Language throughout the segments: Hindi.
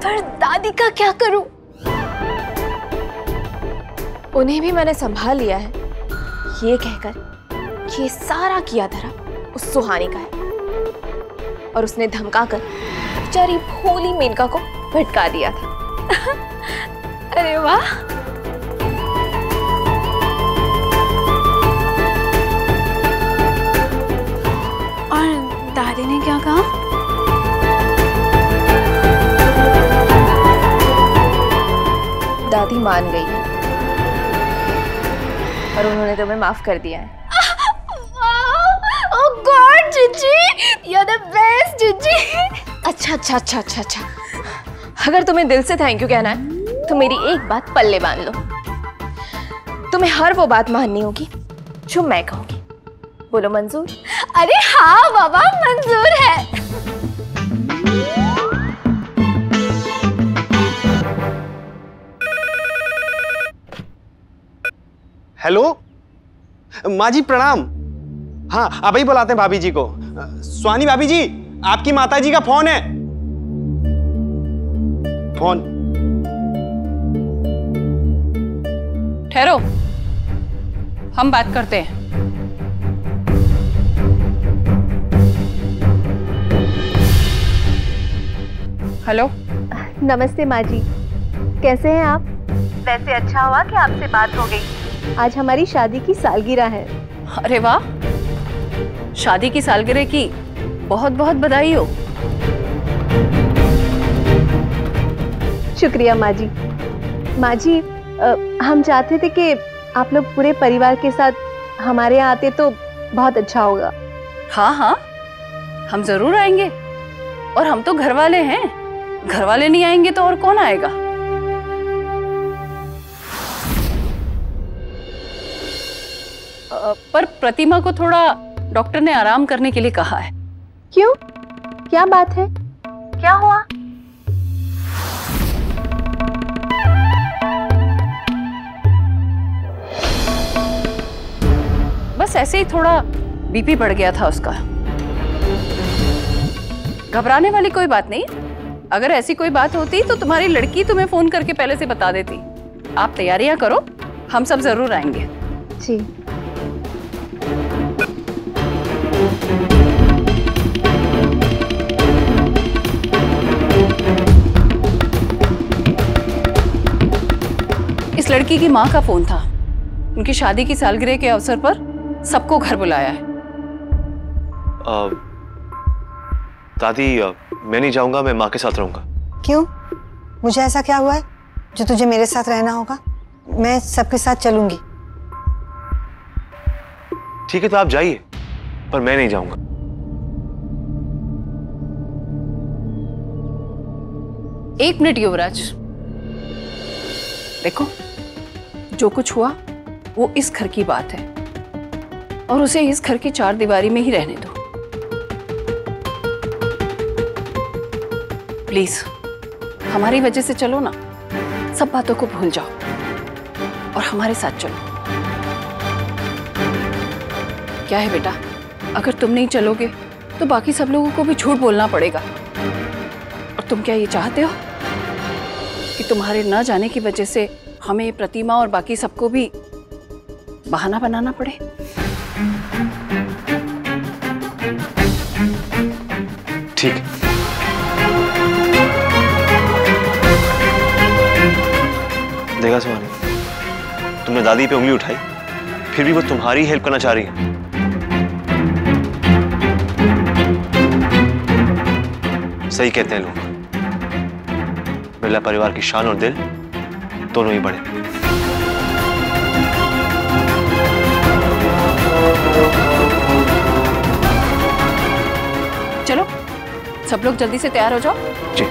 पर दादी का क्या करूं? उन्हें भी मैंने संभाल लिया है, ये कहकर कि ये सारा किया धरा उस सुहानी का है, और उसने धमकाकर बेचारी भोली मेनका को भटका दिया था। अरे वाह! और दादी ने क्या कहा? दादी मान गई है और उन्होंने तुम्हें माफ कर दिया है। ओह गॉड जीजी, यू आर द बेस्ट जीजी। अच्छा। अगर तुम्हें दिल से थैंक यू कहना है तो मेरी एक बात पल्ले बांध लो। तुम्हें हर वो बात माननी होगी जो मैं कहूंगी। बोलो मंजूर? अरे हाँ बाबा, मंजूर है। हेलो माँ जी, प्रणाम। हाँ, आप ही बुलाते हैं भाभी जी को। सुहानी भाभी जी, आपकी माता जी का फोन है। फोन। ठहरो, हम बात करते हैं। हेलो। नमस्ते माँ जी, कैसे हैं आप? वैसे अच्छा हुआ कि आपसे बात हो गई। आज हमारी शादी की सालगिरह है। अरे वाह, शादी की सालगिरह की बहुत बहुत बधाई हो। शुक्रिया माँ जी। माँ जी, हम चाहते थे कि आप लोग पूरे परिवार के साथ हमारे यहाँ आते तो बहुत अच्छा होगा। हाँ, हम जरूर आएंगे। और हम तो घर वाले हैं, घर वाले नहीं आएंगे तो और कौन आएगा? पर प्रतिमा को थोड़ा डॉक्टर ने आराम करने के लिए कहा है। क्यों? क्या बात है? क्या हुआ? बस ऐसे ही थोड़ा बीपी बढ़ गया था उसका। घबराने वाली कोई बात नहीं। अगर ऐसी कोई बात होती तो तुम्हारी लड़की तुम्हें फोन करके पहले से बता देती। आप तैयारियां करो, हम सब जरूर आएंगे। जी। इस लड़की की माँ का फोन था। उनकी शादी की सालगिरह के अवसर पर सबको घर बुलाया है। दादी, मैं नहीं जाऊंगा, मैं माँ के साथ रहूंगा। क्यों? मुझे ऐसा क्या हुआ है जो तुझे मेरे साथ रहना होगा? मैं सबके साथ चलूंगी। ठीक है, तो आप जाइए, पर मैं नहीं जाऊंगा। एक मिनट युवराज, देखो जो कुछ हुआ वो इस घर की बात है और उसे इस घर की चार दीवारी में ही रहने दो। प्लीज हमारी वजह से चलो ना, सब बातों को भूल जाओ और हमारे साथ चलो। क्या है बेटा, अगर तुम नहीं चलोगे तो बाकी सब लोगों को भी झूठ बोलना पड़ेगा। और तुम क्या ये चाहते हो कि तुम्हारे न जाने की वजह से हमें, प्रतिमा और बाकी सबको भी बहाना बनाना पड़े? ठीक है। देखा सुहानी, तुमने दादी पे उंगली उठाई, फिर भी वो तुम्हारी हेल्प करना चाह रही है। सही कहते हैं लोग, बिरला परिवार की शान और दिल दोनों ही बड़े। चलो सब लोग जल्दी से तैयार हो जाओ। जी।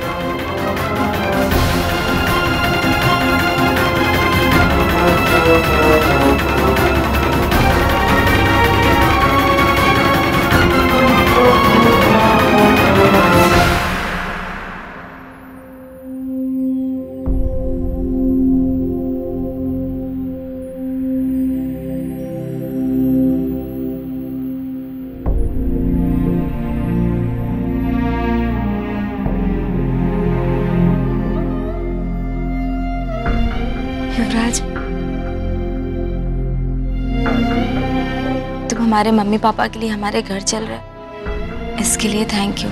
युवराज, तुम हमारे मम्मी पापा के लिए हमारे घर चल रहे, इसके लिए थैंक यू।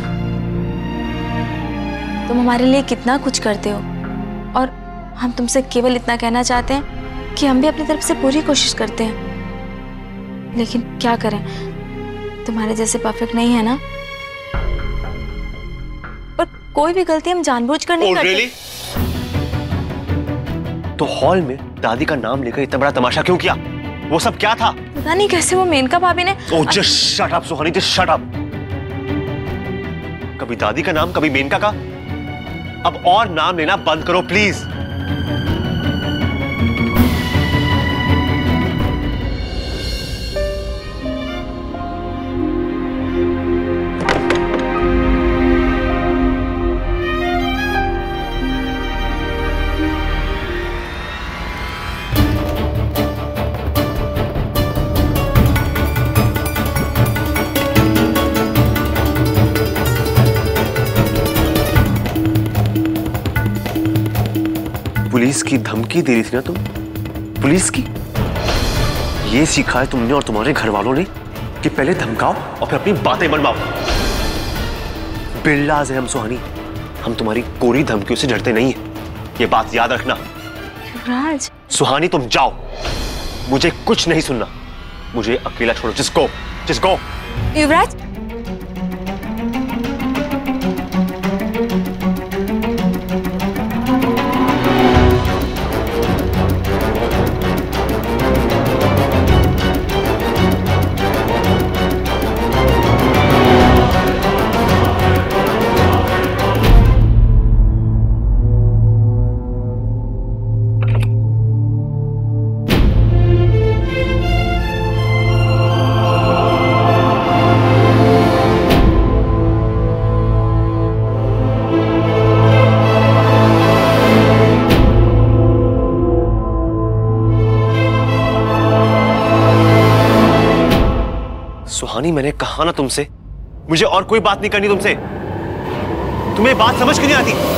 तुम हमारे लिए कितना कुछ करते हो और हम तुमसे केवल इतना कहना चाहते हैं कि हम भी अपनी तरफ से पूरी कोशिश करते हैं, लेकिन क्या करें, तुम्हारे जैसे परफेक्ट नहीं है ना। पर कोई भी गलती हम जानबूझकर नहीं करते। really? तो हॉल में दादी का नाम लेकर इतना बड़ा तमाशा क्यों किया? वो सब क्या था? पता नहीं कैसे वो मेनका भाभी ने। Oh, just shut up, सुहानी, just shut up. कभी दादी का नाम, कभी मेनका का। अब और नाम लेना बंद करो प्लीज। पुलिस की धमकी दे रही थी ना तुम? पुलिस की? ये सीखा है तुमने और तुम्हारे घर वालों ने कि पहले धमकाओ और फिर अपनी बातें मनवाओ। बिल्लाज है हम सुहानी, हम तुम्हारी कोरी धमकियों से डरते नहीं है, ये बात याद रखना। युवराज। सुहानी तुम जाओ, मुझे कुछ नहीं सुनना, मुझे अकेला छोड़ो। जिस गो। युवराज। सुहानी, मैंने कहा ना तुमसे, मुझे और कोई बात नहीं करनी तुमसे। तुम्हें बात समझ क्यों नहीं आती?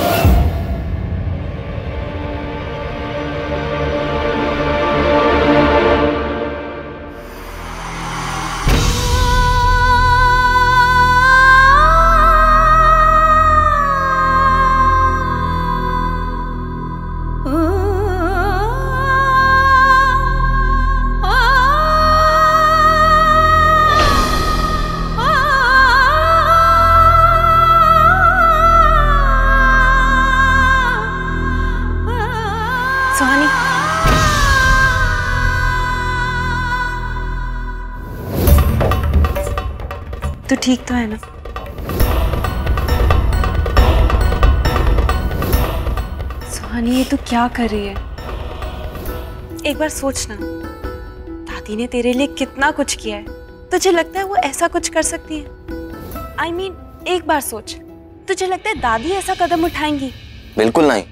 सुहानी, तू ठीक तो है ना? सुहानी, ये तू क्या कर रही है? एक बार सोचना, दादी ने तेरे लिए कितना कुछ किया है, तुझे लगता है वो ऐसा कुछ कर सकती है? I mean, एक बार सोच, तुझे लगता है दादी ऐसा कदम उठाएंगी? बिल्कुल नहीं।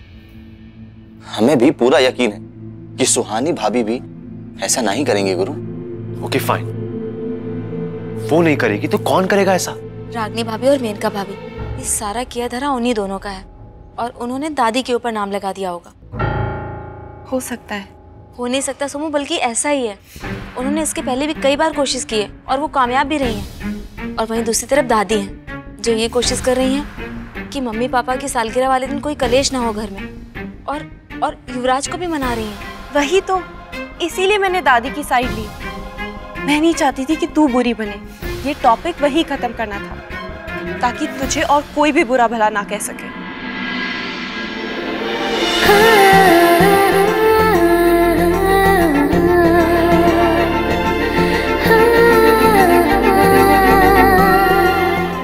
हमें भी पूरा यकीन है कि सुहानी भाभी भी ऐसा नहीं करेंगे गुरु। ओके फाइन, वो नहीं करेगी तो कौन करेगा ऐसा? रागनी भाभी और मेनका भाभी, ये सारा किया धरा उन्हीं दोनों का है और उन्होंने दादी के ऊपर नाम लगा दिया होगा। हो सकता है। हो नहीं सकता सुमो, बल्कि ऐसा ही है। उन्होंने इसके पहले भी कई बार कोशिश की है और वो कामयाब भी रही हैं। और वहीं दूसरी तरफ दादी हैं जो ये कोशिश कर रही हैं कि मम्मी पापा की सालगिरह वाले दिन कोई कलेश ना हो घर में, और युवराज को भी मना रही हैं। वही तो, इसीलिए मैंने दादी की साइड ली। मैं नहीं चाहती थी कि तू बुरी बने, ये टॉपिक वही खत्म करना था ताकि तुझे और कोई भी बुरा भला ना कह सके।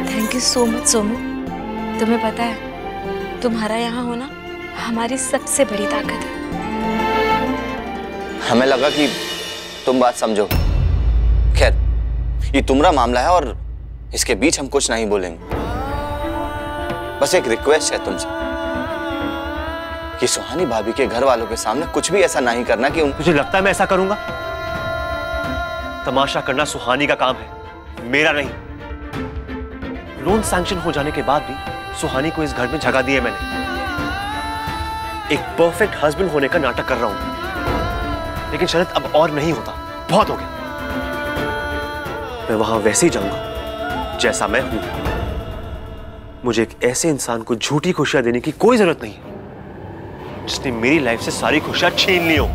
Thank you so much Somu. तुम्हें पता है, तुम्हारा यहाँ होना हमारी सबसे बड़ी ताकत है। हमें लगा कि तुम बात समझो। खैर, ये तुम्हारा मामला है और इसके बीच हम कुछ नहीं बोलेंगे। बस एक रिक्वेस्ट है तुमसे कि सुहानी भाभी के घर वालों के सामने कुछ भी ऐसा नहीं करना कि तुझे लगता है मैं ऐसा करूंगा? तमाशा करना सुहानी का काम है, मेरा नहीं। लोन सैंक्शन हो जाने के बाद भी सुहानी को इस घर में जगह दी है मैंने। एक परफेक्ट हस्बैंड होने का नाटक कर रहा हूं। लेकिन शरद अब और नहीं होता, बहुत हो गया। मैं वहां वैसे ही जाऊंगा जैसा मैं हूं। मुझे एक ऐसे इंसान को झूठी खुशियां देने की कोई जरूरत नहीं है जिसने मेरी लाइफ से सारी खुशियां छीन ली हो।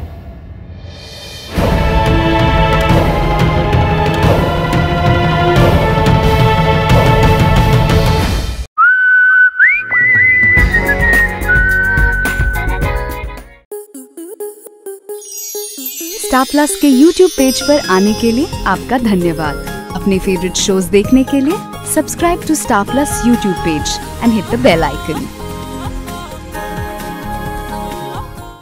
स्टार प्लस के YouTube पेज पर आने के लिए आपका धन्यवाद। अपने फेवरेट शोज देखने के लिए subscribe to Star Plus YouTube page and hit the bell icon.